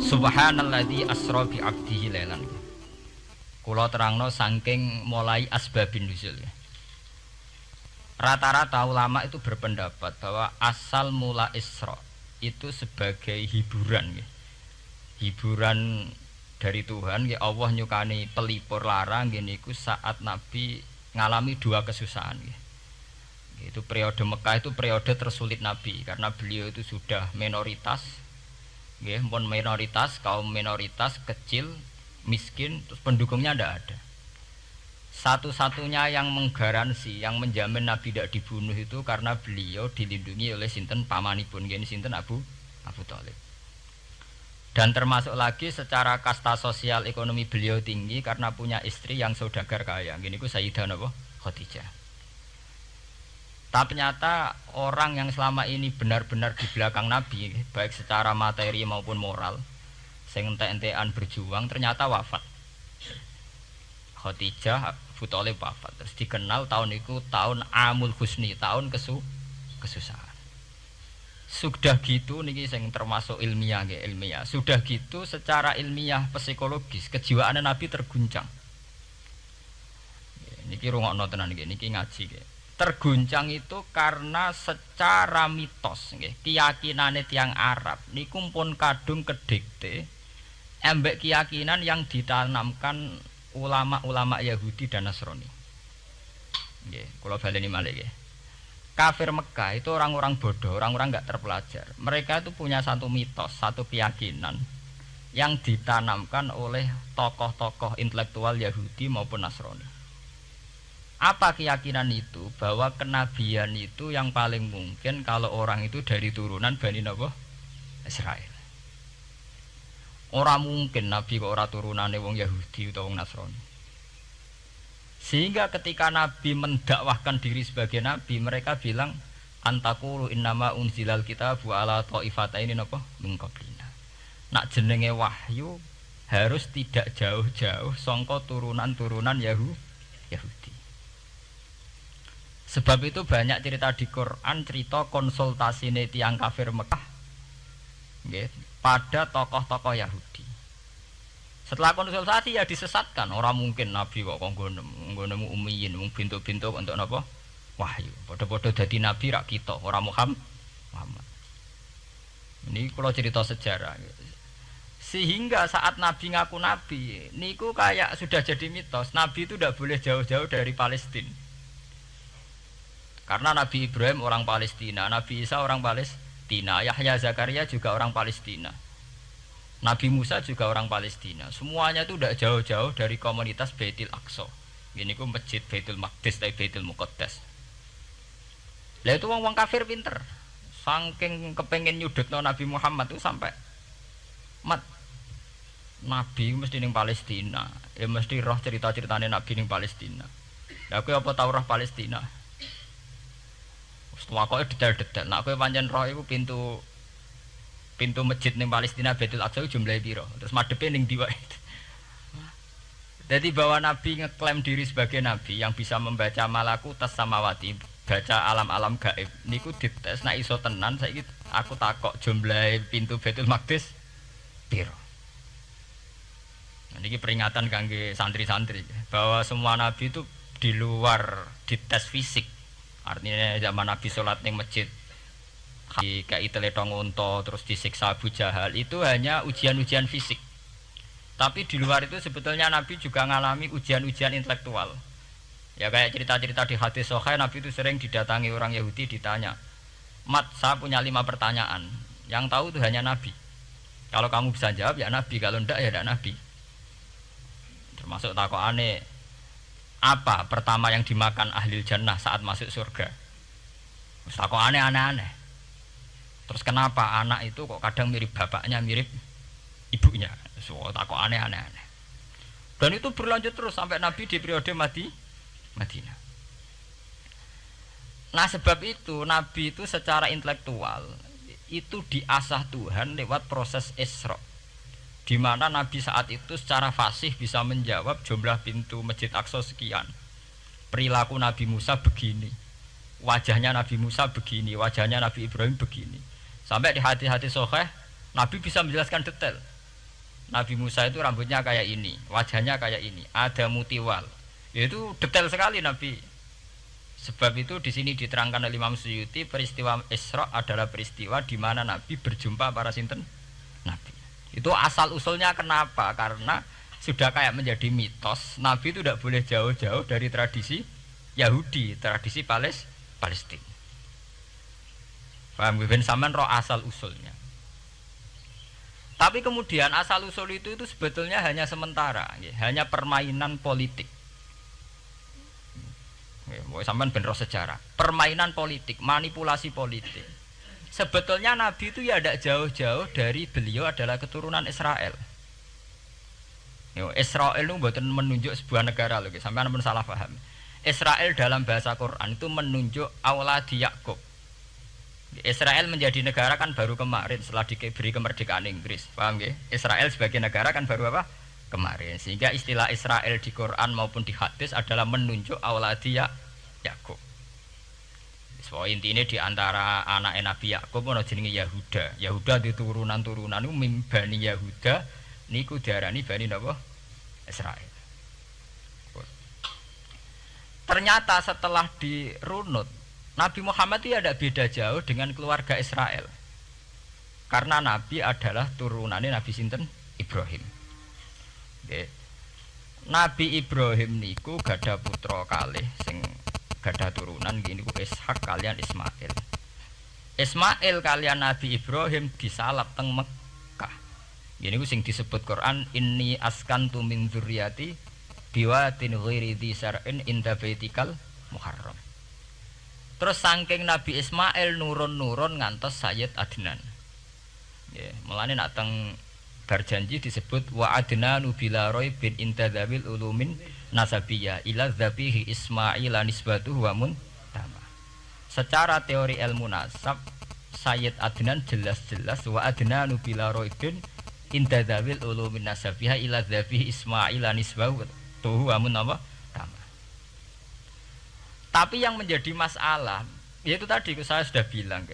Subhanalladzi asra bi 'abdihi lailan. Kula terangno saking mulai asbabun nuzul. Rata-rata ulama itu berpendapat bahwa asal mula Isra itu sebagai hiburan. Hiburan dari Tuhan, Allah nyukani pelipur larang niku saat Nabi ngalami dua kesusahan. Itu periode Mekah itu periode tersulit Nabi karena beliau itu sudah minoritas. Minoritas, kaum minoritas kecil, miskin, terus pendukungnya tidak ada. Satu-satunya yang menggaransi, yang menjamin Nabi tidak dibunuh itu karena beliau dilindungi oleh sinten pamanipun, sinten Abu Thalib. Dan termasuk lagi secara kasta sosial ekonomi beliau tinggi karena punya istri yang saudagar kaya. Gini ku Sayyidah Khadijah. Tapi ternyata orang yang selama ini benar-benar di belakang Nabi, baik secara materi maupun moral, sing entek-entekan berjuang, ternyata wafat. Khadijah Abu Thalib wafat. Terus dikenal tahun itu tahun Amul Husni, tahun kesusahan. Sudah gitu niki sing termasuk ilmiah nggih, ilmiah. Sudah gitu secara ilmiah psikologis kejiwaan Nabi terguncang. Niki rungokno tenan niki ngaji nggih. Terguncang itu karena secara mitos nggih, keyakinane tiyang Arab niku pun kadung kedikte embek keyakinan yang ditanamkan ulama-ulama Yahudi dan Nasrani. Nggih, kula baleni malih nggih. Kafir Mekah itu orang-orang bodoh, orang-orang enggak terpelajar. Mereka itu punya satu mitos, satu keyakinan yang ditanamkan oleh tokoh-tokoh intelektual Yahudi maupun Nasrani. Apa keyakinan itu? Bahwa kenabian itu yang paling mungkin kalau orang itu dari turunan Bani Israel. Orang mungkin Nabi kok ora turunane wong Yahudi utawa wong Nasrani. Sehingga ketika Nabi mendakwahkan diri sebagai Nabi, mereka bilang antakulu innama unzilal kitabu ala ta'ifataini min qablina. Nak jenenge wahyu harus tidak jauh-jauh sangka turunan-turunan Yahudi. Sebab itu banyak cerita di Quran, cerita konsultasine tiyang kafir Mekah pada tokoh-tokoh Yahudi. Setelah konsultasi ya disesatkan. Orang mungkin Nabi kok nemu ummiyin, mung bintuk-bintuk untuk napa? Wahyu. Padha-padha dadi nabi rak kita, orang Muhammad. Ini kalau cerita sejarah. Sehingga saat Nabi ngaku Nabi, niku kayak sudah jadi mitos. Nabi itu tidak boleh jauh-jauh dari Palestina. Karena Nabi Ibrahim orang Palestina, Nabi Isa orang Palestina, Yahya Zakaria juga orang Palestina. Nabi Musa juga orang Palestina. Semuanya itu tidak jauh-jauh dari komunitas Baitul Aqsa. Ini ku masjid Baitul Maqdis atau Baitul Muqaddas. Lah itu wong kafir pinter. Saking kepengen nyudutno Nabi Muhammad itu sampai Nabi mesti ning Palestina. Ya mesti roh cerita-ceritane Nabi ning Palestina. Lah kowe apa tau roh Palestina? Wis tuwakoke detail-detail. Nek kowe pancen roh iku pintu masjid ning Palestina Baitul Aqsa jumlahe piro? Terus madhepe ning ndi wae. Jadi bahwa Nabi ngeklaim diri sebagai Nabi yang bisa membaca malakutas samawati, baca alam-alam gaib. Niku dites nek iso tenan saiki aku takok jumlahe pintu Baitul Maqdis piro. Nah, niki peringatan kangge santri-santri bahwa semua nabi itu di luar dites fisik. Artinya zaman Nabi salat ning masjid kayak teletong unta terus disiksa Abu Jahal itu hanya ujian-ujian fisik. Tapi di luar itu sebetulnya Nabi juga mengalami ujian-ujian intelektual. Ya kayak cerita-cerita di hadis Sahih, Nabi itu sering didatangi orang Yahudi ditanya, "Mat, saya punya 5 pertanyaan. Yang tahu itu hanya Nabi. Kalau kamu bisa jawab ya Nabi, kalau enggak ya enggak Nabi." Termasuk takokane, apa pertama yang dimakan ahli jannah saat masuk surga? Takokane aneh-aneh. Terus kenapa anak itu kok kadang mirip bapaknya, mirip ibunya? So, takut aneh-aneh. Dan itu berlanjut terus sampai Nabi di periode Madinah. Nah sebab itu Nabi itu secara intelektual itu diasah Tuhan lewat proses Isra. Di mana Nabi saat itu secara fasih bisa menjawab jumlah pintu Masjid Aqsa sekian. Perilaku Nabi Musa begini. Wajahnya Nabi Musa begini, wajahnya Nabi Ibrahim begini. Sampai di hati-hati Sahih, Nabi bisa menjelaskan detail. Nabi Musa itu rambutnya kayak ini, wajahnya kayak ini, ada mutiwal. Itu detail sekali Nabi. Sebab itu di sini diterangkan oleh Imam Suyuti, peristiwa Isra adalah peristiwa di mana Nabi berjumpa para sinten Nabi. Itu asal usulnya kenapa? Karena sudah kayak menjadi mitos, Nabi itu tidak boleh jauh-jauh dari tradisi Yahudi, tradisi Palestina. Paham ben sampean roh asal usulnya. Tapi kemudian asal usul itu sebetulnya hanya sementara, hanya permainan politik. Sampean ben roh sejarah, permainan politik, manipulasi politik. Sebetulnya Nabi itu ya tidak jauh-jauh dari beliau adalah keturunan Israel. Israel itu bukan menunjuk sebuah negara loh, sampean pun salah paham. Israel dalam bahasa Quran itu menunjuk auladi Yakub. Israel menjadi negara kan baru kemarin setelah diberi kemerdekaan Inggris, paham ya? Israel sebagai negara kan baru apa? Kemarin. Sehingga istilah Israel di Quran maupun di hadis adalah menunjuk auladi Yakub. So intinya di antara anak Nabi Yakub ono jenenge Yahuda. Yahuda di turunan-turunan itu Bani Yahuda niku diarani Bani napa? Israel. Ternyata setelah dirunut Nabi Muhammad itu tidak beda jauh dengan keluarga Israel. Karena Nabi adalah turunannya Nabi sinten Ibrahim. Oke. Nabi Ibrahim niku gada putra kalih sing gada turunan gini ku Ishak kalian Ismail. Ismail kalian Nabi Ibrahim disalap teng Mekah. Gini ku sing disebut Quran inni askantu min dzurriyyati biwatin ghairi dzar'in inda baitikal muharram. Terus saking Nabi Ismail nurun-nurun ngantos Sayyid Adnan. Ya, mulane nak teng berjanji disebut wa adnanu bila bin intadzabil ulumin nasabiyah ila dzabihi Ismail nisbatuhu wa muntama. Secara teori ilmu nasab Sayyid Adnan jelas-jelas wa adnanu bila bin intadzabil ulumin nasabiyah ila dzabihi Ismail nisbatuhu wa muntama. Tapi yang menjadi masalah, yaitu tadi saya sudah bilang,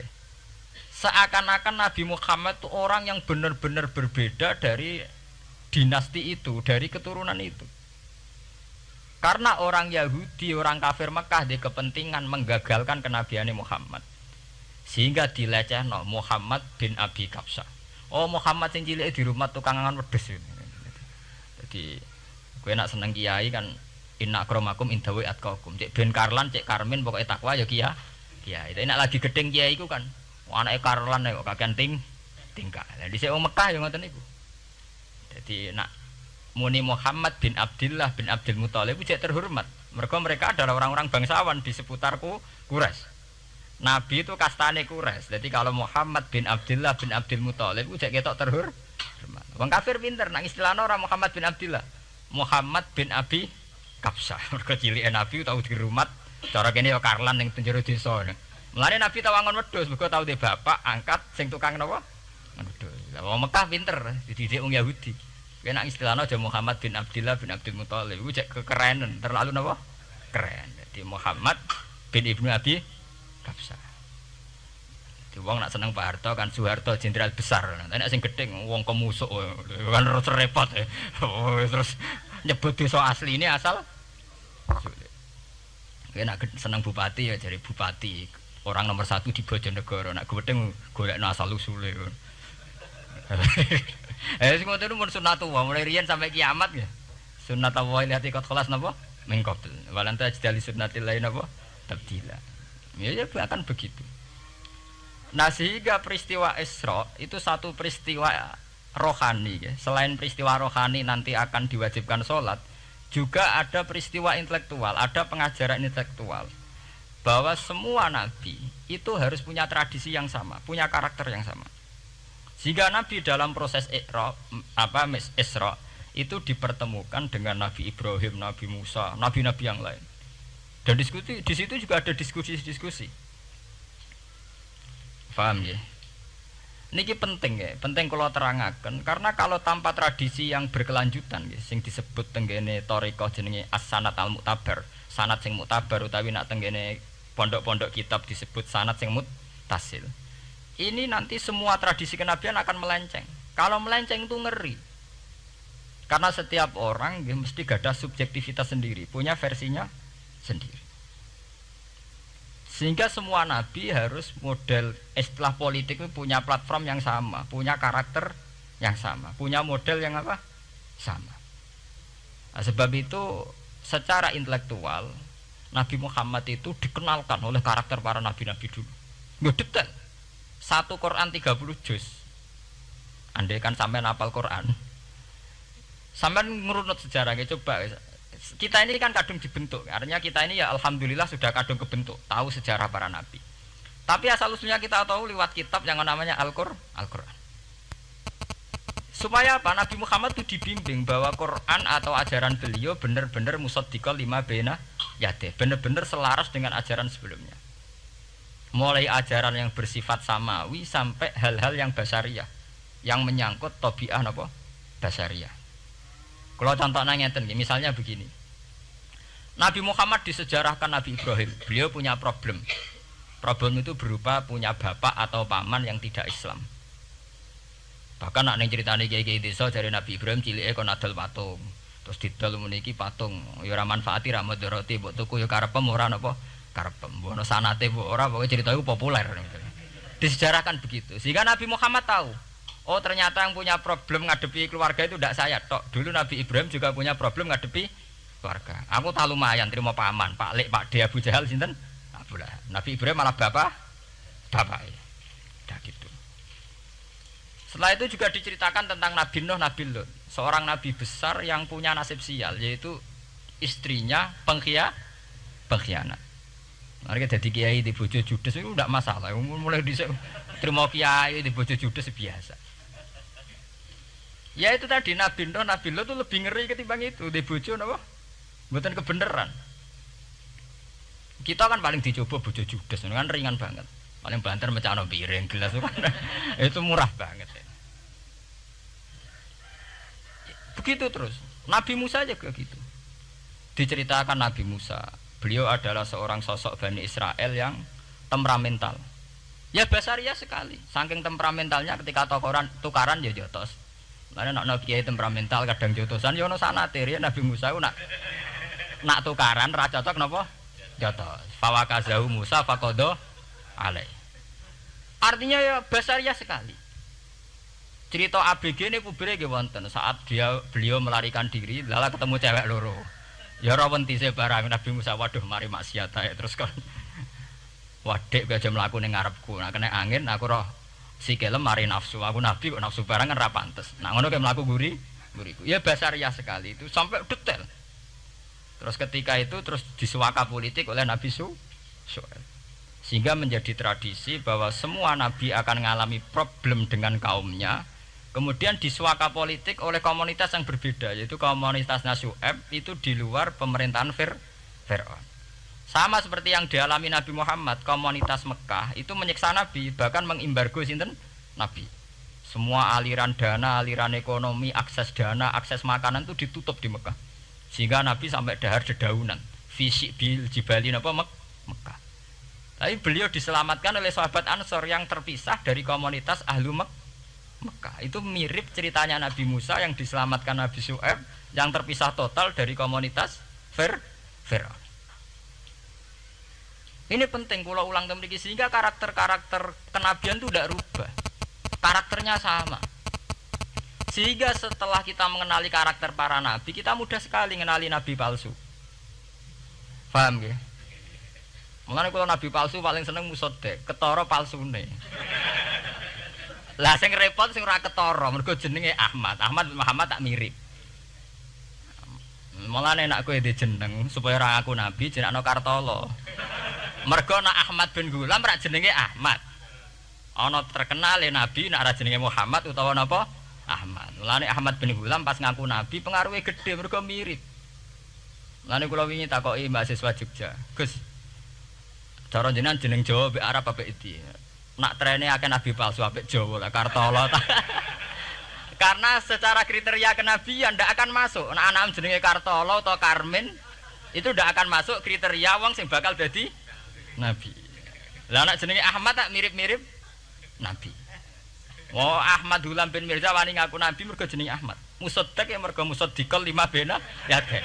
seakan-akan Nabi Muhammad itu orang yang benar-benar berbeda dari dinasti itu, dari keturunan itu. Karena orang Yahudi, orang kafir Mekah di kepentingan menggagalkan kenabian Muhammad, sehingga dilecehno Muhammad bin Abi Kabsah. Oh Muhammad yang cilik di rumah tukangan wedes. Jadi, gue nak seneng kiai kan. Inna akramakum indawi atqakum. Cek Ben Karlan, cek Karmin pokoknya takwa ya kiai. Itu nak lagi gedeng kiai iku kan. Anake Karlan kok kakean tingkah. Lah dhisik wong Mekah ya ngoten niku. Jadi nak muni Muhammad bin Abdullah bin Abdul Muthalib cek terhormat. Mereka adalah orang-orang bangsawan di seputar Quraisy. Nabi itu kastane Quraisy. Jadi kalau Muhammad bin Abdullah bin Abdul Muthalib cek ketok terhormat. Wong kafir pinter nang istilahna ora Muhammad bin Abdullah. Muhammad bin Abi Kabsah, mereka cilik Nabi tahu dirumat, cara kene ya Karlan yang penjara desa. Mulane Nabi tahu angon wedhus, mereka tahu de bapak angkat sing tukang napa? Wedhus. Lah wong Mekah pinter, dididik wong Yahudi. Kena istilahnya aja Muhammad bin Abdullah bin Abdul Muthalib, iku cek kekerenan, terlalu napa? Keren. Jadi Muhammad bin Ibnu Abi Kabsah. Di wong nak seneng Pak Harto kan Soeharto jenderal besar. Nek sing gedeng wong kemusuk kan terus repot. Terus nyebut desa asli ini asal nak seneng bupati ya jadi bupati orang nomor 1 di Bojonegoro nak gedeng golekno asal usule sing ngoten mun sunatullah mulai riyen sampai kiamat ya sunatullah lihat ikut kelas napa mengkobel walanta jadi sunnatil lain napa tabdila ya akan begitu. Nah sehingga peristiwa Isra itu satu peristiwa rohani ya. Selain peristiwa rohani nanti akan diwajibkan sholat, juga ada peristiwa intelektual, ada pengajaran intelektual bahwa semua nabi itu harus punya tradisi yang sama, punya karakter yang sama. Jika nabi dalam proses Isra itu dipertemukan dengan Nabi Ibrahim, Nabi Musa, nabi-nabi yang lain. Dan diskusi di situ juga ada diskusi-diskusi. Paham ya? Niki penting ya, penting kalau terangaken karena kalau tanpa tradisi yang berkelanjutan ya, sing disebut tenggene thariqah jenenge as-sanad al-mu'tabar, sanad sing mu'tabar utawi nak tenggene pondok-pondok kitab disebut sanad sing muttasil. Ini nanti semua tradisi kenabian akan melenceng. Kalau melenceng itu ngeri. Karena setiap orang ya, mesti gada subjektivitas sendiri, punya versinya sendiri. Sehingga semua nabi harus model istilah politik itu punya platform yang sama, punya karakter yang sama, punya model yang apa? Sama. Nah, sebab itu secara intelektual Nabi Muhammad itu dikenalkan oleh karakter para nabi-nabi dulu. Nggak detail. Satu Quran 30 juz. Andai kan sampai hafal Quran. Sampai ngurunut sejarahnya coba. Kita ini kan kadung dibentuk. Artinya kita ini ya alhamdulillah sudah kadung kebentuk, tahu sejarah para nabi. Tapi asal usulnya kita tahu lewat kitab yang namanya Al-Qur'an. Supaya apa? Nabi Muhammad itu dibimbing bahwa Quran atau ajaran beliau benar-benar musaddiqal lima baina yadeh, benar-benar selaras dengan ajaran sebelumnya. Mulai ajaran yang bersifat samawi sampai hal-hal yang basariyah, yang menyangkut tabiah apa? Basariyah. Kalau contohnya ngeten, misalnya begini. Nabi Muhammad disejarahkan Nabi Ibrahim, beliau punya problem. Problem itu berupa punya bapak atau paman yang tidak Islam. Bahkan nak ning critane kiai-kiai desa dari Nabi Ibrahim cilike kon adol patung. Terus didol meniki patung, ya ora manfaati ra mudarati, mbok tuku ya karepem ora napa karepem. Mbok ana sanate mbok ora, pokoke cerita iku populer. Disejarahkan begitu. Sehingga Nabi Muhammad tahu, oh ternyata yang punya problem ngadepi keluarga itu tidak saya tok. Dulu Nabi Ibrahim juga punya problem ngadepi keluarga. Aku tak lumayan terima paman, Pak Lek, Pak De, Abu Jahal sinten? Abu Lahab. Nabi Ibrahim malah bapak. Dah gitu. Setelah itu juga diceritakan tentang Nabi Nuh, Nabi Lut, seorang nabi besar yang punya nasib sial, yaitu istrinya pengkhianat. Mereka jadi kiai di bojo judes itu tidak masalah. Mulai terima kiai di bojo judes biasa. Ya itu tadi Nabi Nuh, Nabi Lut itu lebih ngeri ketimbang itu di bojo apa? Bukan kebenaran. Kita kan paling dicoba bojo judes, kan ringan banget. Paling banter mecano piring gelas itu murah banget. Begitu terus. Nabi Musa juga gitu. Diceritakan Nabi Musa, beliau adalah seorang sosok Bani Israel yang temperamental. Ya basaria sekali. Saking temperamentalnya ketika tukaran ya jotos. Karena nak kiai temperamental kadang jotosan ya ono sanate ya Nabi Musa ku nak tukaran ra cocok napa? Jotos. Fawakazahu Musa faqada alai. Artinya ya basaria sekali. Cerita ABG ini pubire nggih wonten saat beliau melarikan diri lala ketemu cewek loro. Ya ora wentise barang Nabi Musa, waduh mari maksiat ae terus kon. Wadek aja mlaku ning ngarepku. Nah kena angin aku roh sikile mari nafsu. Aku nabi kok nafsu barang kan ra pantes. Nah ngono kayak mlaku guriku. Ya basaria sekali itu sampai detail. Terus ketika itu terus disuaka politik oleh Nabi Syuaib. Sehingga menjadi tradisi bahwa semua nabi akan mengalami problem dengan kaumnya. Kemudian disuaka politik oleh komunitas yang berbeda, yaitu komunitas Syuaib itu di luar pemerintahan Fir'aun. Sama seperti yang dialami Nabi Muhammad, komunitas Mekah itu menyiksa Nabi, bahkan mengimbargo sinten Nabi. Semua aliran dana, aliran ekonomi, akses dana, akses makanan itu ditutup di Mekah. Sehingga Nabi sampai dahar dedaunan, fisik bil jibali napa Mekah. Tapi beliau diselamatkan oleh sahabat Ansor yang terpisah dari komunitas Ahlu Mekah. Itu mirip ceritanya Nabi Musa yang diselamatkan Nabi Syuaib yang terpisah total dari komunitas Fir'aun. Ini penting kalau ulang temriki sehingga karakter-karakter kenabian itu tidak rubah. Karakternya sama. Sehingga setelah kita mengenali karakter para nabi, kita mudah sekali mengenali nabi palsu. Paham ya? Mulane kalau nabi palsu paling seneng musodek, ketara palsune. Lah sing repot sing ora ketara, mergo jenenge Ahmad. Ahmad Muhammad tak mirip. Mulane nek kowe ndek jeneng supaya ora ngaku nabi jenengno Kartolo. Mergo nek Ahmad bin Gulam ora jenenge Ahmad. Ana terkenal nabi nek ora jenenge Muhammad utawa napa? Ahmad. Mulane Ahmad bin Gulam pas ngaku nabi pengaruhe gedhe mergo mirip. Mulane kula wingi takoki mahasiswa Jogja, Gus. Cara jenengan jeneng Jawa mbek Arab apa iki? Nak trene akeh nabi palsu apik Jawa lah Kartolo. Karena secara kriteria kenabian ndak akan masuk. Nek anak jenenge Kartolo atau Karmin itu ndak akan masuk kriteria wong sing bakal dadi nabi. Lah anak jenenge Ahmad tak mirip-mirip nabi. Oh Ahmad Hulam bin Mirza wani ngaku nabi mergo jenenge Ahmad. Musaddiq ya mergo musaddiqal lima bena yaden.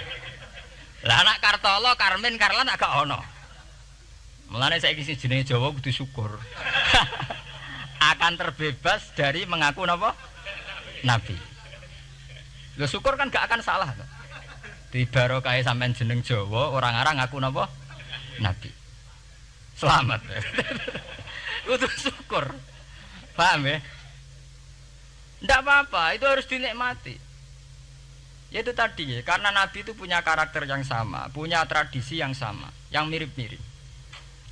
Lah anak Kartolo, Karmen, Karlan agak ono. Mulane saiki sing jenenge Jawa kudu syukur. Akan terbebas dari mengaku napa? Nabi. Lho syukur kan gak akan salah. Di barokah sampean jeneng Jawa, orang arang ngaku napa? Nabi. Selamat. Kudu syukur. Paham ya? Ndak apa-apa, itu harus dinikmati. Ya itu tadi ya, karena Nabi itu punya karakter yang sama, punya tradisi yang sama, yang mirip-mirip.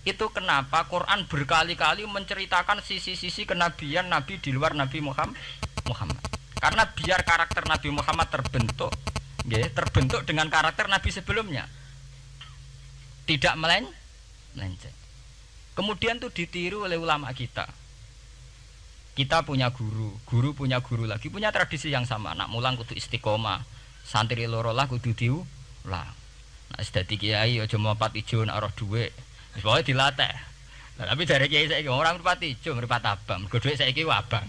Itu kenapa Quran berkali-kali menceritakan sisi-sisi kenabian Nabi di luar Nabi Muhammad. Karena biar karakter Nabi Muhammad terbentuk, ya, terbentuk dengan karakter Nabi sebelumnya. Tidak melenceng. Kemudian itu ditiru oleh ulama kita. Kita punya guru, guru punya guru lagi, punya tradisi yang sama. Nak mulang kudu istiqomah, santri loro lah kudu diulang. Nak sedadi kiai aja mripat ijo nak roh dhuwit. Wis pokoke dilatih. Nah, tapi dari kiai saiki orang mripat ijo, mripat abang. Mergo dhuwit saiki abang.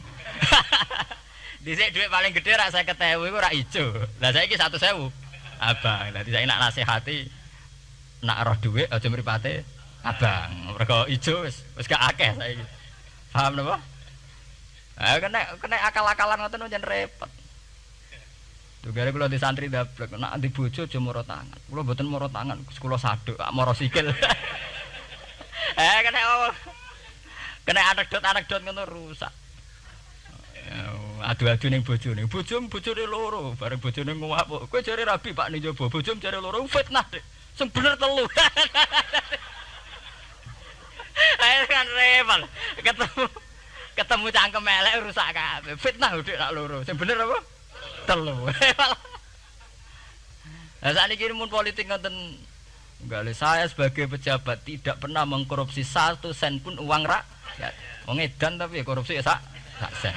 Dhisik dhuwit paling gedhe rak 50.000 iku rak ijo. Lah saiki 100.000 abang. Lah saiki nak nasihati nak roh dhuwit aja mripate abang. Mergo ijo wis gak akeh saiki. Paham napa? Kena akal-akalan ngoten njen repot. Tugare kula di santri dablek, nek di bojo aja moro tangan. Kula mboten moro tangan, kula saduk, moro sikil. Kena anekdot ngono rusak. Adu-adu ning bojone. Bojone loro, bareng bojone nguap. Kowe jare rabi Pak ning njaba, bojom jare loro fitnah, Dik. Sing bener telu. Ayo kan repot. Ketemu cangkem elek rusak kabeh. Fitnah udik nak loro. Sing bener apa? Telu. Lah sakniki mun politik ngoten enggak, saya sebagai pejabat tidak pernah mengkorupsi 1 sen pun uang rakyat. Wong edan tapi korupsi ya sak sen.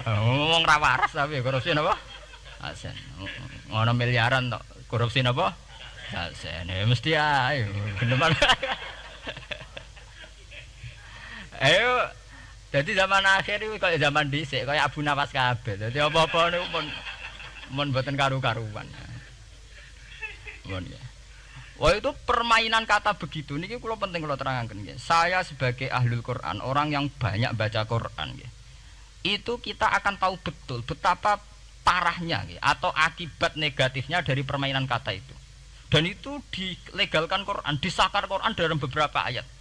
Ngomong ra waras tapi korupsi napa? Sak sen. Ngono miliaran tok. Korupsi napa? Sak sen. Ya mesti ae. Geneman. Ayo, jadi zaman akhir itu kayak zaman dhisik, kayak Abu Nawas kabeh. Jadi apa-apa niku mun mboten karu-karuan. Mun ya. Wah itu permainan kata begitu niki kula penting kula terangaken nggih. Saya sebagai ahlul Quran, orang yang banyak baca Quran nggih. Itu kita akan tahu betul betapa parahnya nggih atau akibat negatifnya dari permainan kata itu. Dan itu dilegalkan Quran, disahkan Quran dalam beberapa ayat.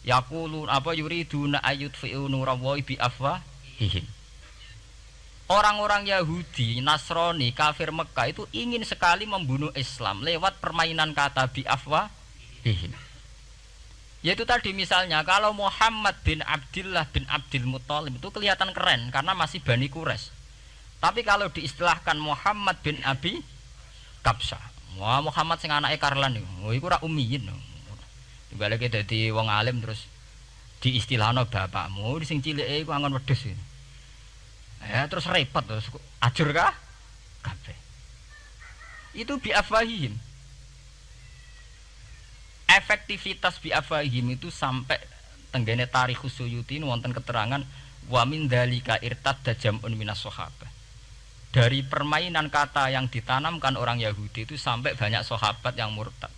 Yaqulu apa yuriduna ayutfi'u nurallahi bi afwahihim. Orang-orang Yahudi, Nasrani, kafir Mekah itu ingin sekali membunuh Islam lewat permainan kata bi afwahihim. Yaitu tadi misalnya kalau Muhammad bin Abdullah bin Abdul Muthalib itu kelihatan keren karena masih Bani Quraisy. Tapi kalau diistilahkan Muhammad bin Abi Kabsah, wah Muhammad sing anake Karlan niku, iku ora ummiyin. Balik dadi wong alim terus diistilahno bapakmu sing cilike iku angon wedhus. Ya terus repot terus ajur kah? Kabeh. Itu biafahim. Efektivitas biafahim itu sampai tenggene Tarikhus Suyuti wonten keterangan wa min dzalika irtadda jam'un minas sahabah. Dari permainan kata yang ditanamkan orang Yahudi itu sampai banyak sahabat yang murtad.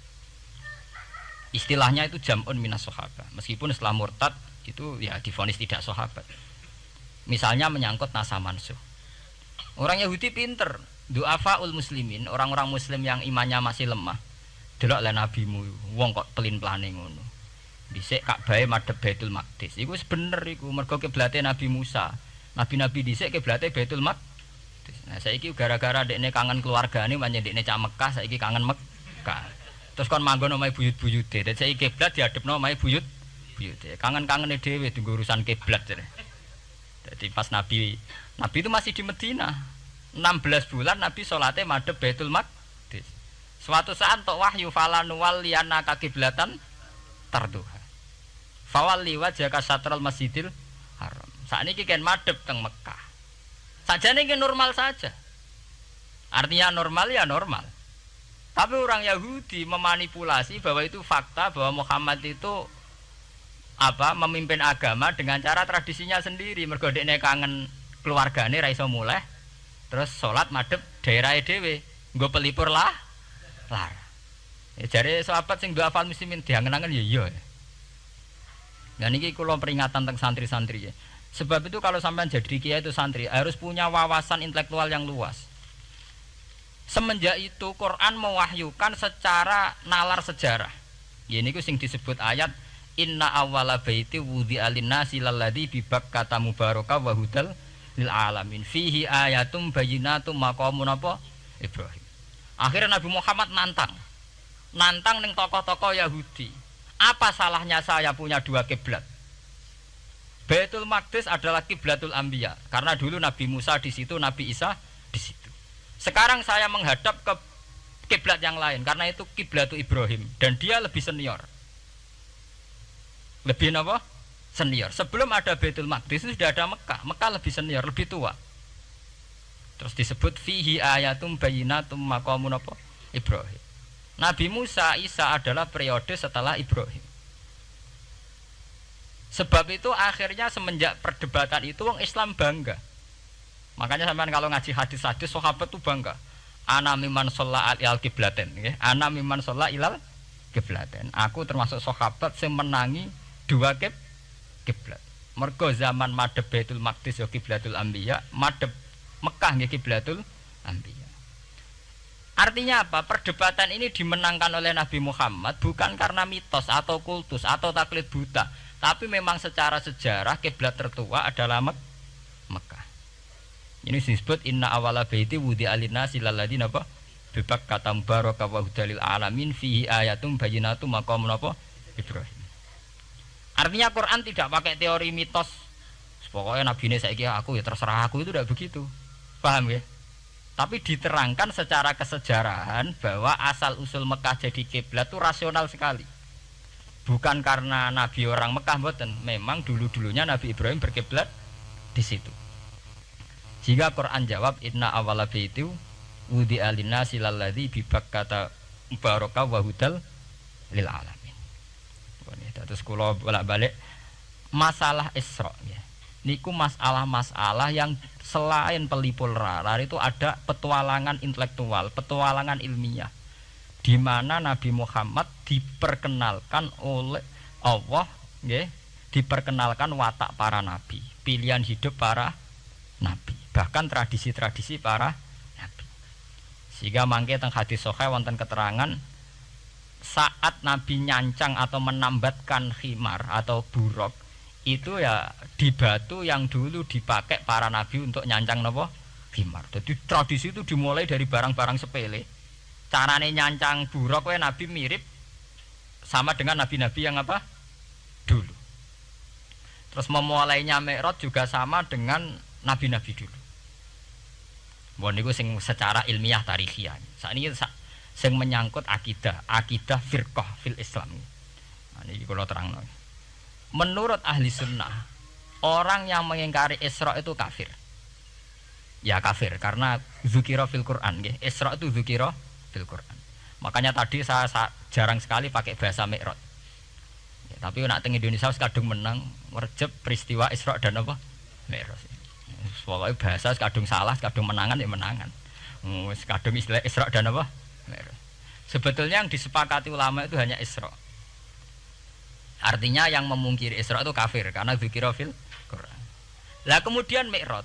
Istilahnya itu jam'un minas sahabah. Meskipun setelah murtad itu ya divonis tidak sahabat. Misalnya menyangkut nasa mansuh. Orang Yahudi pinter, du'afaul muslimin, orang-orang muslim yang imannya masih lemah. Delok le nabimu, wong kok pelin-pelane ngono. Dhisik Ka'bah madhep Baitul Maqdis. Iku wis bener iku, mergo kiblate Nabi Musa. Nabi-nabi dhisik kiblate Baitul Maqdis. Nah saiki gara-gara dekne kangen keluargane pancen dekne cak Mekah, saiki kangen Mekah. Terus kon manggon omahe buyut-buyute. Dadi saiki kiblat diadepno omahe buyut-buyute. Kangen-kangene dhewe tunggu urusan kiblat. Jadi pas Nabi itu masih di Medina. 16 bulan Nabi salate madhep Baitul Maqdis. Suatu saat tok wahyu falan waliyana ka kiblatan tarduha. Fawalli wajhaka satral Masjidil Haram. Sakniki kan madhep teng Mekah. Sajane iki normal saja. Artinya normal ya normal. Tapi orang Yahudi memanipulasi bahwa itu fakta bahwa Muhammad itu memimpin agama dengan cara tradisinya sendiri. Mergo dekne kangen keluargane ra iso muleh terus salat madhep daerahe dhewe nggo pelipur lah ya jare sahabat sing duwe hafal muslimin diangen-angen ya iya nah niki kula peringatan teng santri-santri ya sebab itu kalau sampean jadi kiai itu santri harus punya wawasan intelektual yang luas semenjak itu Quran mewahyukan secara nalar sejarah ya niku sing disebut ayat inna awwala baiti wudi'a lin-nasi lalladzi bi Bakkata mubarakah wa hudal lil alamin fihi ayatum bayyinatum maqamun apa Ibrahim. Akhirnya Nabi Muhammad nantang ning tokoh-tokoh Yahudi. Apa salahnya saya punya dua kiblat? Baitul Maqdis adalah kiblatul anbiya karena dulu Nabi Musa di situ, Nabi Isa di situ. Sekarang saya menghadap ke kiblat yang lain karena itu kiblatul Ibrahim dan dia lebih senior. Lebih apa? Senior. Sebelum ada Baitul Maqdis itu sudah ada Mekah. Mekah lebih senior, lebih tua. Terus disebut fihi ayatum bayyinatum maqamun apa? Ibrahim. Nabi Musa, Isa adalah periode setelah Ibrahim. Sebab itu akhirnya semenjak perdebatan itu orang Islam bangga. Makanya sampean kalau ngaji hadis-hadis sahabat itu bangga. Ana mimman shalla al qiblaten, nggih. Ana mimman shalla ilal qiblaten. Aku termasuk sahabat sing menangi dua kiblat. Mergo zaman madhep Baitul Maqdis ya kiblatul anbiya, madhep Mekah nggih kiblatul anbiya. Artinya apa? Perdebatan ini dimenangkan oleh Nabi Muhammad bukan karena mitos atau kultus atau taklid buta, tapi memang secara sejarah kiblat tertua adalah Mekah. Ini disebut inna awwala baiti wudi'a lin-nasi lalladzi napa bi Bakkata mubarakah wa hudalil alamin fihi ayatum bayyinatum maqamun apa Ibrahim. Artinya Quran tidak pakai teori mitos. Pokoknya Nabi ini saiki aku ya terserah aku itu tidak begitu. Paham ya? Tapi diterangkan secara kesejarahan bahwa asal usul Mekah jadi kiblat itu rasional sekali. Bukan karena Nabi orang Mekah mboten, memang dulu-dulunya Nabi Ibrahim berkiblat di situ. Jika Quran jawab inna awwala baiti wudi'a lin-nasi lalladzi bi Bakkata mubarakah wa hudal lil alamin. Terus kula bolak-balik masalah Isra ya. Niku masalah-masalah yang selain pelipur rarar itu ada petualangan intelektual, petualangan ilmiah di mana Nabi Muhammad diperkenalkan oleh Allah nggih, diperkenalkan watak para nabi, pilihan hidup para nabi, bahkan tradisi-tradisi para nabi. Sehingga mangke teng hadis sahih wonten keterangan saat Nabi nyancang atau menambatkan khimar atau buruk itu ya di batu yang dulu dipakai para nabi untuk nyancang nopo khimar. Jadi tradisi itu dimulai dari barang-barang sepele. Carane nyancang buruk we nabi mirip sama dengan nabi-nabi yang apa? Dulu. Terus memulainya Mi'raj juga sama dengan nabi-nabi dulu. Bon niku sing secara ilmiah tarikhiyah. Sakniki sing menyangkut akidah firqah fil Islam. Nah, ini kalau terang. Menurut ahli sunnah, orang yang mengingkari Isra itu kafir. Ya kafir karena dzukira fil Quran. Isra itu dzukira fil Quran. Makanya tadi saya jarang sekali pakai bahasa Mi'raj. Ya, tapi nak teng Indonesia kadung menang merjep peristiwa Isra dan apa? Mi'raj. Pokoknya bahasa kadung salah, kadung menangan ya menangan. Kadung istilah Isra dan apa? Sebetulnya yang disepakati ulama itu hanya Isra. Artinya yang memungkiri Isra itu kafir karena dzikra fil Quran. Lah kemudian Mi'raj.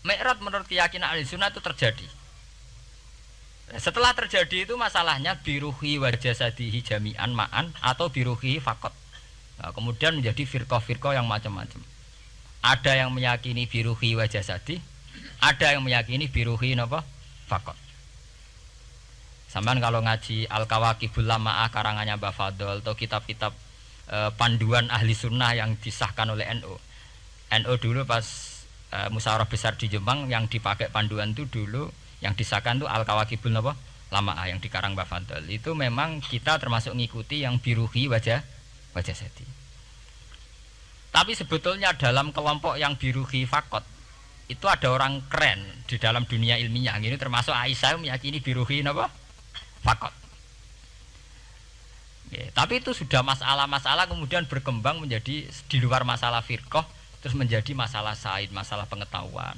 Mi'raj menurut keyakinan Ahlussunnah itu terjadi. Setelah terjadi itu masalahnya biruhi wa jasadihi jami'an ma'an atau biruhi faqat. Nah, kemudian menjadi firqah-firqah yang macam-macam. Ada yang meyakini biruhi wa jasadi, ada yang meyakini biruhi napa? Faqat. Sampeyan kalau ngaji Al-Kawakibul Lama'ah karangannya Mbah Fadl atau kitab-kitab panduan ahli sunnah yang disahkan oleh NU. NU dulu pas musyawarah besar di Jepang yang dipakai panduan itu dulu yang disahkan itu Al-Kawakibul Lama'ah yang dikarang Mbah Fadl. Itu memang kita termasuk ngikuti yang biruhi wajah sedi. Tapi sebetulnya dalam kelompok yang biruhi fakot itu ada orang keren di dalam dunia ilmiah. Ini termasuk Aisyah meyakini biruhi napa? Fakot. Ya, tapi itu sudah masalah-masalah kemudian berkembang menjadi di luar masalah firqah terus menjadi masalah said, masalah pengetahuan.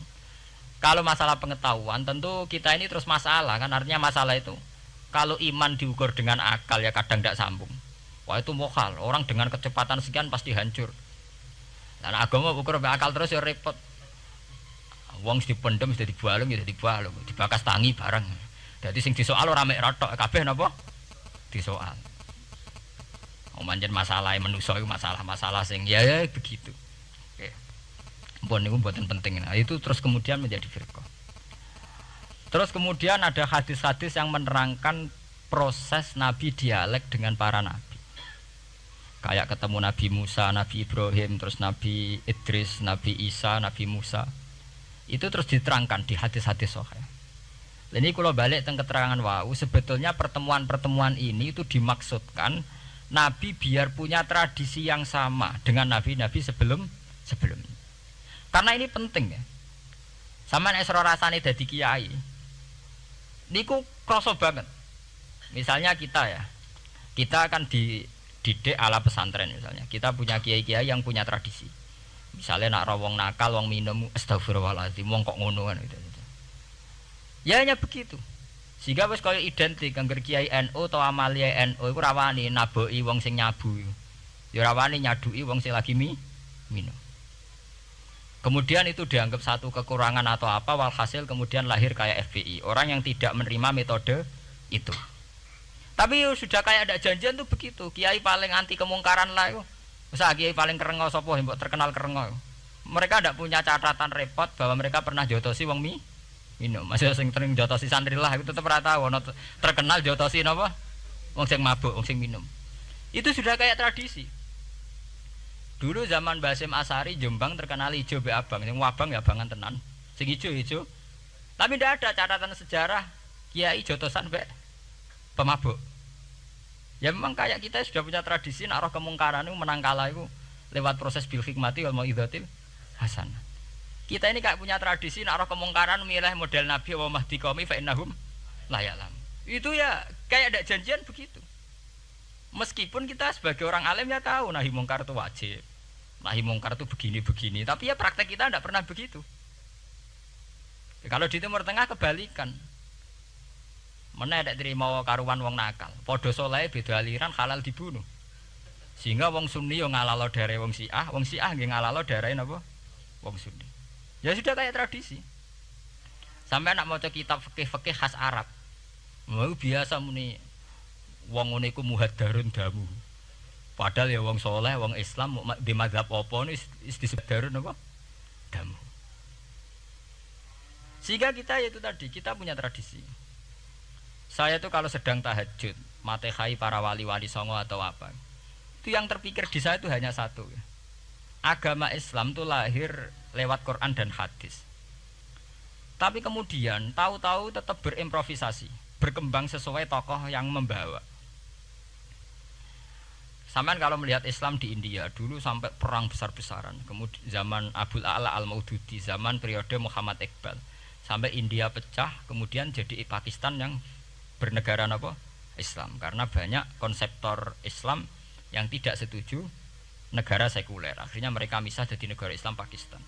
Kalau masalah pengetahuan tentu kita ini terus masalah kan, artinya masalah itu kalau iman diukur dengan akal ya kadang tidak sambung. Wah itu mokal, orang dengan kecepatan sekian pasti hancur. Dan agama ukur akal terus ya repot. Wong dipendem sudah dibalung ya dibalung, dibakas tangi bareng. Jadi sing disoal ora mek rotok kabeh napa? Disoal. Manjen masalah manusa iku masalah-masalah sing ya begitu. Oke. Mpun niku mboten penting. Nah, itu terus kemudian menjadi firqah. Terus kemudian ada hadis-hadis yang menerangkan proses Nabi dialek dengan para nabi. Kayak ketemu Nabi Musa, Nabi Ibrahim, terus Nabi Idris, Nabi Isa, Nabi Musa. Itu terus diterangkan di hadis-hadis sahih. Ini kalau balik tentang keterangan wau, sebetulnya pertemuan-pertemuan ini itu dimaksudkan Nabi biar punya tradisi yang sama dengan Nabi-Nabi sebelumnya. Karena ini penting ya. Sama nek sira rasane dadi kiai. Niku krasa banget. Misalnya kita ya. Kita akan dididik ala pesantren misalnya. Kita punya kiai-kiai yang punya tradisi. Misalnya nak rawong nakal, wong minum astagfirullahaladzim, wong kok ngono kan gitu. Ya hanya begitu. Sehingga wis kaya identik angger kiai NU atau amalia NU iku rawani naboki wong sing nyabu. Ya rawani nyaduki wong sing lagi minum. Kemudian itu dianggap satu kekurangan atau apa, walhasil kemudian lahir kayak FPI, orang yang tidak menerima metode itu. Tapi sudah kayak ada janjian tuh begitu. Kiai paling anti kemungkaran lah itu. Masa kiai paling kerengo sapa mbok terkenal kerengo. Mereka tidak punya catatan repot bahwa mereka pernah jotosi wong minum. Masih sing sering jotosi santri lah itu tetap ora tahu ono terkenal jotosi napa? Wong sing mabuk, wong sing minum. Itu sudah kayak tradisi. Dulu zaman Basim Asari Jombang terkenal ijo be abang, sing wabang ya abangan tenan. Sing ijo. Tapi tidak ada catatan sejarah kiai jotosan be pemabuk. Ya memang kayak kita sudah punya tradisi nek roh kemungkaran itu menang kalah itu lewat proses bil hikmati wal mau'izatil hasanah. Kita ini kayak punya tradisi nak roh kemungkaran milih model Nabi wa mahdi qaumi fa innahum la ya'lam. Itu ya kayak ada janjian begitu. Meskipun kita sebagai orang alim ya tahu nahi mungkar itu wajib. Nahi mungkar itu begini-begini, tapi ya praktek kita tidak pernah begitu. Ya, kalau di Timur Tengah kebalikan. Mana ada terima karuan wong nakal. Padha saleh beda aliran halal dibunuh. Sehingga wong Sunni yo ngalalo dare wong Syiah nggih ngalalo dare napa? Wong Sunni. Ya sudah kayak tradisi. Sampai nak maca kitab fikih-fikih khas Arab. Mau biasa muni wong ngene iku muhaddarun damu. Padahal ya wong soleh, wong Islam di mazhab apa ini disebut darun apa? Damu. Sehingga kita itu tadi, kita punya tradisi. Saya tuh kalau sedang tahajud, matehai para wali-wali songo atau apa, itu yang terpikir di saya itu hanya satu. Agama Islam itu lahir lewat Quran dan hadis. Tapi kemudian tahu-tahu tetap berimprovisasi, berkembang sesuai tokoh yang membawa. Sampai kalau melihat Islam di India dulu sampai perang besar-besaran, kemudian zaman Abul A'la Al-Maududi, zaman periode Muhammad Iqbal, sampai India pecah, kemudian jadi Pakistan yang bernegara apa? Islam, karena banyak konseptor Islam yang tidak setuju negara sekuler. Akhirnya mereka misah jadi negara Islam Pakistan.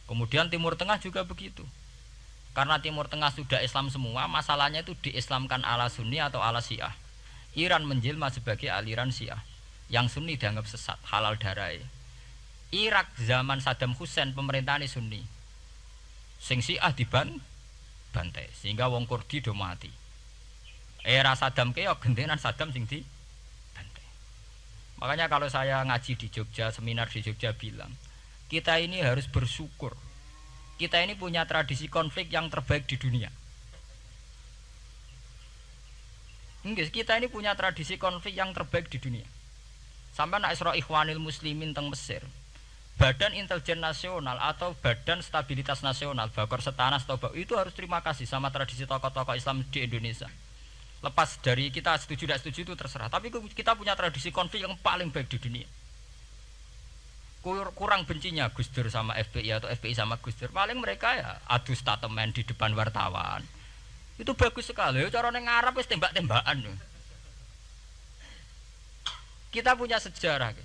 Kemudian Timur Tengah juga begitu. Karena Timur Tengah sudah Islam semua, masalahnya itu diislamkan ala Sunni atau ala Syiah. Iran menjelma sebagai aliran Syiah. Yang Sunni dianggap sesat, halal darai. Irak zaman Saddam Hussein pemerintahan Sunni. Sing Syiah dibantai sehingga wong Kurdi do mati. Era Saddam keok gentenan Saddam sing dibantai. Makanya kalau saya ngaji di Jogja, seminar di Jogja bilang, kita ini harus bersyukur. Kita ini punya tradisi konflik yang terbaik di dunia. Enggak, kita ini punya tradisi konflik yang terbaik di dunia. Sampai nak Isra Ikhwanil Muslimin teng Mesir, Badan Intelijen Nasional atau Badan Stabilitas Nasional, Bakor Setanas atau itu harus terima kasih sama tradisi tokoh-tokoh Islam di Indonesia. Lepas dari kita setuju tidak setuju itu terserah. Tapi kita punya tradisi konflik yang paling baik di dunia. Kurang bencinya Gus Dur sama FPI atau FPI sama Gus Dur. Paling mereka ya adu statement di depan wartawan. Itu bagus sekali. Cara neng Arab wis tembak-tembakan. Kita punya sejarah.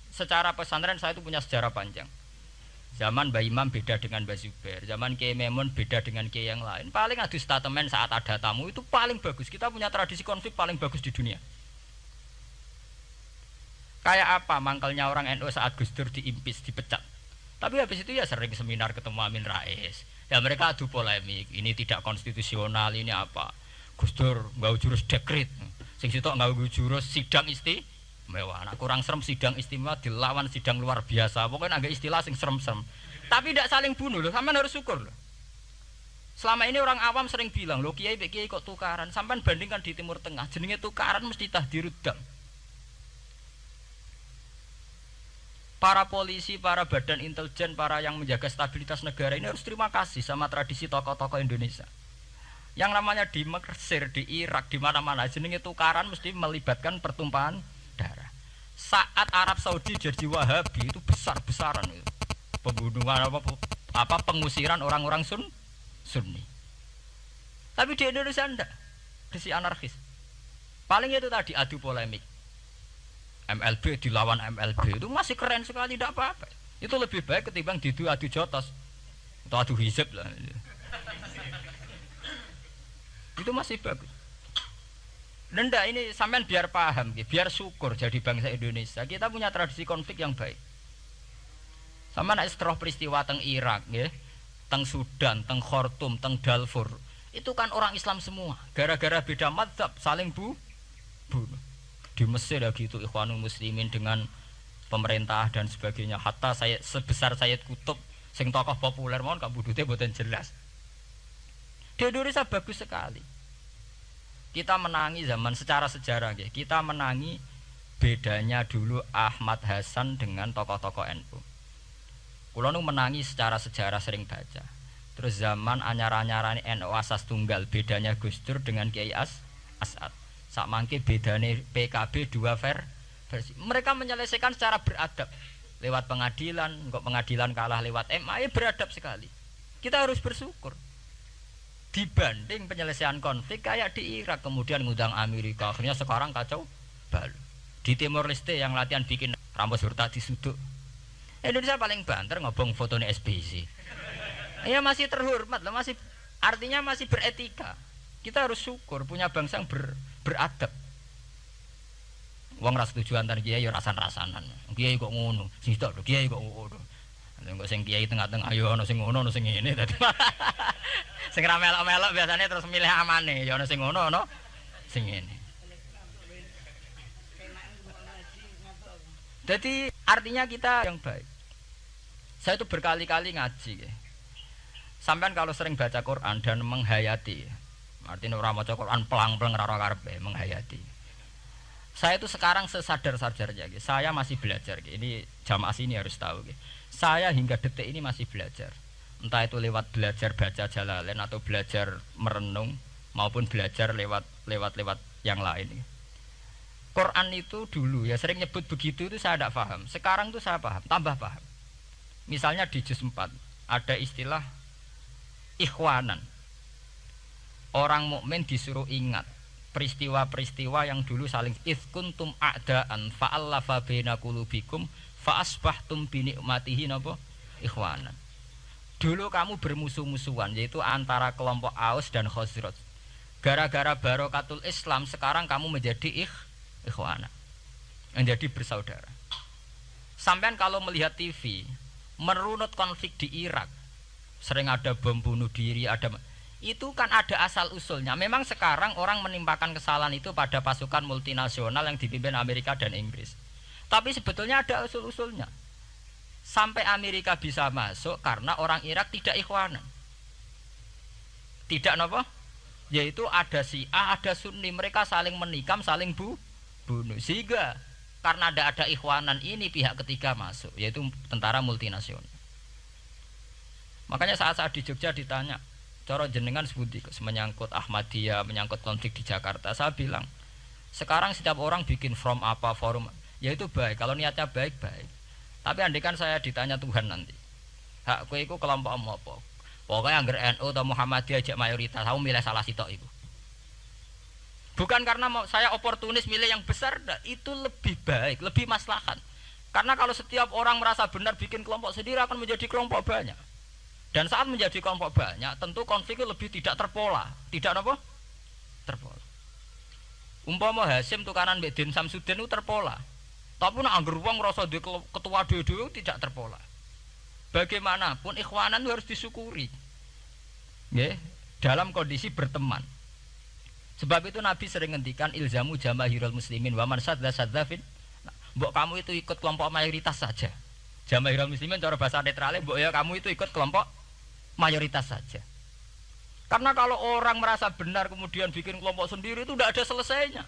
Secara pesantren saya itu punya sejarah panjang. Zaman Mbah Imam beda dengan Mbah Zubair, zaman Kiai Memun beda dengan Kiai yang lain. Paling adu statement saat ada tamu itu paling bagus. Kita punya tradisi konflik paling bagus di dunia. Kayak apa mangkalnya orang NU saat Gus Dur diimpis, dipecat. Tapi habis itu ya sering seminar ketemu Amin Rais. Ya mereka adu polemik, ini tidak konstitusional, ini apa. Gus Dur nggak jurus dekret. Sing sitok nggak jurus sidang istimewa. Nah, kurang serem sidang istimewa dilawan sidang luar biasa. Pokoknya agak istilah sing serem-serem. Tapi tidak saling bunuh loh, sampean harus syukur loh. Selama ini orang awam sering bilang, loh kiai kok tukaran. Sampean bandingkan di Timur Tengah, jenenge tukaran mesti tahdirudam. Para polisi, para badan intelijen, para yang menjaga stabilitas negara ini harus terima kasih sama tradisi tokoh-tokoh Indonesia. Yang namanya di Mesir, di Irak, di mana-mana jenenge tukaran mesti melibatkan pertumpahan darah. Saat Arab Saudi jadi Wahabi itu besar-besaran itu. Pembunuhan apa pengusiran orang-orang Sunni. Tapi di Indonesia enggak. Desi anarkis. Paling itu tadi adu polemik. MLB dilawan MLB itu masih keren sekali, tidak apa-apa. Itu lebih baik ketimbang adu jotos atau adu hizib lah. Itu masih bagus. Nenda ini sampean biar paham, biar syukur jadi bangsa Indonesia. Kita punya tradisi konflik yang baik. Sama nak setelah peristiwa teng Irak, teng Sudan, teng Khartoum, teng Darfur, itu kan orang Islam semua. Gara-gara beda mazhab saling bunuh. Di Mesir ya gitu, Ikhwanul Muslimin dengan pemerintah dan sebagainya. Hatta saya sebesar Sayyid Qutb, sing tokoh populer mohon gak budute mboten jelas. Di Indonesia bagus sekali. Kita menangi zaman secara sejarah ya. Kita menangi bedanya dulu Ahmad Hasan dengan tokoh-tokoh NU. Kulo nu menangi secara sejarah sering baca. Terus zaman anyar-anyarane NU asas tunggal, bedanya Gus Dur dengan Kiai As'ad. Sak mangke bedane PKB dua versi. Mereka menyelesaikan secara beradab. Lewat pengadilan, kok pengadilan kalah lewat MA, beradab sekali. Kita harus bersyukur. Dibanding penyelesaian konflik kayak di Irak, kemudian ngundang Amerika, akhirnya sekarang kacau balau. Di Timor Leste yang latihan bikin rambut surta disuduk. Indonesia paling banter ngobong fotonya SBC. Ya masih terhormat lah, masih artinya masih beretika. Kita harus syukur punya bangsa yang beradab. Wong ras tujuan antar kiai ya rasan-rasanan. Kiai kok ngono, sing tok lho kiai kok ngono. Nek sing kiai tengah-tengah ayo ana sing ngono, ana sing ngene dadi. Sing ra melok-melok biasanya terus milih amane, ya ana sing ngono, ana sing ngene. Jadi artinya kita yang baik. Saya itu berkali-kali ngaji ya. Sampean kalau sering baca Quran dan menghayati, artinya orang baca Quran pelang-pelang ora karepe menghayati. Saya itu sekarang sesadar-sadarnya, saya masih belajar. Ini jamaah sini harus tahu. Saya hingga detik ini masih belajar. Entah itu lewat belajar baca Jalalain atau belajar merenung maupun belajar lewat yang lain. Quran itu dulu ya sering nyebut begitu itu saya tidak paham. Sekarang itu saya paham, tambah paham. Misalnya di juz 4 ada istilah ikhwanan. Orang mukmin disuruh ingat peristiwa-peristiwa yang dulu saling kuntum a'daan fa'allafa baina qulubikum fa'asbahtum bi ni'matihi napa ikhwanan. Dulu kamu bermusuh-musuhan yaitu antara kelompok Aus dan Khazraj. Gara-gara barokatul Islam sekarang kamu menjadi ikhwanan. Menjadi bersaudara. Sampean kalau melihat TV merunut konflik di Irak, sering ada bom bunuh diri, ada itu kan ada asal usulnya. Memang sekarang orang menimpakan kesalahan itu pada pasukan multinasional yang dipimpin Amerika dan Inggris. Tapi sebetulnya ada usul-usulnya. Sampai Amerika bisa masuk karena orang Irak tidak ikhwanan. Tidak apa? Yaitu ada Syiah, ada Sunni, mereka saling menikam, saling bunuh. Sehingga karena ada ikhwanan ini pihak ketiga masuk, yaitu tentara multinasional. Makanya saat di Jogja ditanya, cara jenengan sebuti menyangkut Ahmadiyah, menyangkut konflik di Jakarta, saya bilang sekarang setiap orang bikin from apa forum, ya itu baik kalau niatnya baik-baik. Tapi andaikan saya ditanya Tuhan nanti, hak kowe iku kelompok apa? Pokoknya angger NU atau Muhammadiyah aja mayoritas, aku milih salah sitok itu. Bukan karena saya oportunis milih yang besar, itu lebih baik, lebih maslahat. Karena kalau setiap orang merasa benar bikin kelompok sendiri akan menjadi kelompok banyak. Dan saat menjadi kelompok banyak, tentu konflik lebih tidak terpola. Tidak apa? Terpola. Umpama Hasim tukaran mbek Den Samsudin itu terpola. Tapi nek angger wong ngrasa ketua dhewe tidak terpola. Bagaimanapun ikhwanan harus disyukuri. Nggih, dalam kondisi berteman. Sebab itu Nabi sering ngendikan ilzamu jamaahirul muslimin wa man sadza sadzafin. Mbok kamu itu ikut kelompok mayoritas saja. Jamaahirul muslimin cara bahasa netralnya mbok ya kamu itu ikut kelompok mayoritas saja. Karena kalau orang merasa benar kemudian bikin kelompok sendiri itu tidak ada selesainya.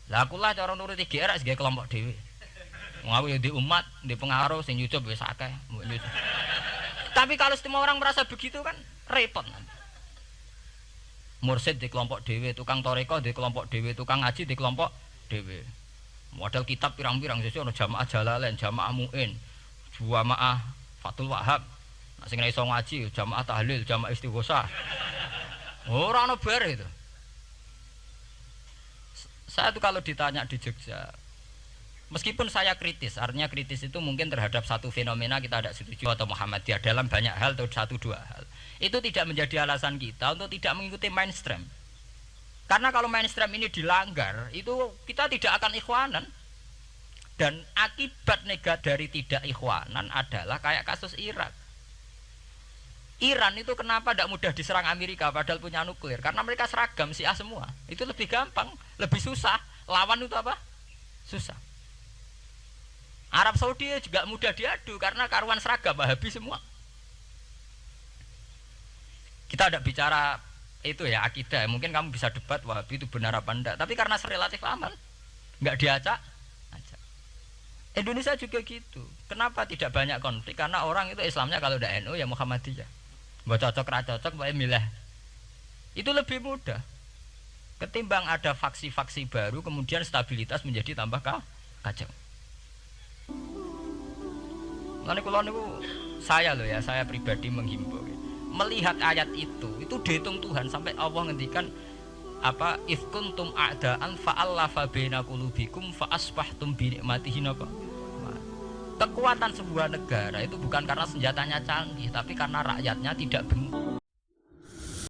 Lah akulah cara nuruti GR sebagai kelompok dhewe. Wong aku ya di umat, di pengaruh sing nyucup wis akeh. Tapi kalau semua orang merasa begitu kan repot. Mursid di kelompok dhewe, tukang toreko di kelompok dhewe, tukang ngaji di kelompok dhewe. Model kitab pirang-pirang sesuk ana jamaah Jalalain, jamaah Muin, jamaah Fathul Wahhab. Nek sing iso ngaji jamaah tahlil, jamaah istighosah. Ora ana bar itu. Saya tuh kalau ditanya di Jogja, meskipun saya kritis, artinya kritis itu mungkin terhadap satu fenomena kita tidak setuju atau Muhammadiyah dalam banyak hal atau satu dua hal. Itu tidak menjadi alasan kita untuk tidak mengikuti mainstream. Karena kalau mainstream ini dilanggar, itu kita tidak akan ikhwanan. Dan akibat negatif dari tidak ikhwanan adalah kayak kasus Irak. Iran itu kenapa tidak mudah diserang Amerika padahal punya nuklir? Karena mereka seragam Syiah semua. Itu lebih gampang, lebih susah. Lawan itu apa? Susah. Arab Saudi juga mudah diadu karena karuan seragam Wahabi semua. Kita tidak bicara itu ya akidah. Mungkin kamu bisa debat Wahabi itu benar apa enggak. Tapi karena relatif aman, nggak diacak. Indonesia juga gitu. Kenapa tidak banyak konflik? Karena orang itu Islamnya kalau udah NU ya Muhammadiyah. Buat cocok ra cocok bae milih. Itu lebih mudah. Ketimbang ada faksi-faksi baru kemudian stabilitas menjadi tambah kacau. Lan kula niku saya loh ya, saya pribadi menghimbau. Melihat ayat itu dihitung Tuhan sampai Allah ngendikan apa if kuntum a'daan fa'allafa baina qulubikum fa asbahtum bi nikmatihi napa. Kekuatan sebuah negara itu bukan karena senjatanya canggih, tapi karena rakyatnya tidak bengkok.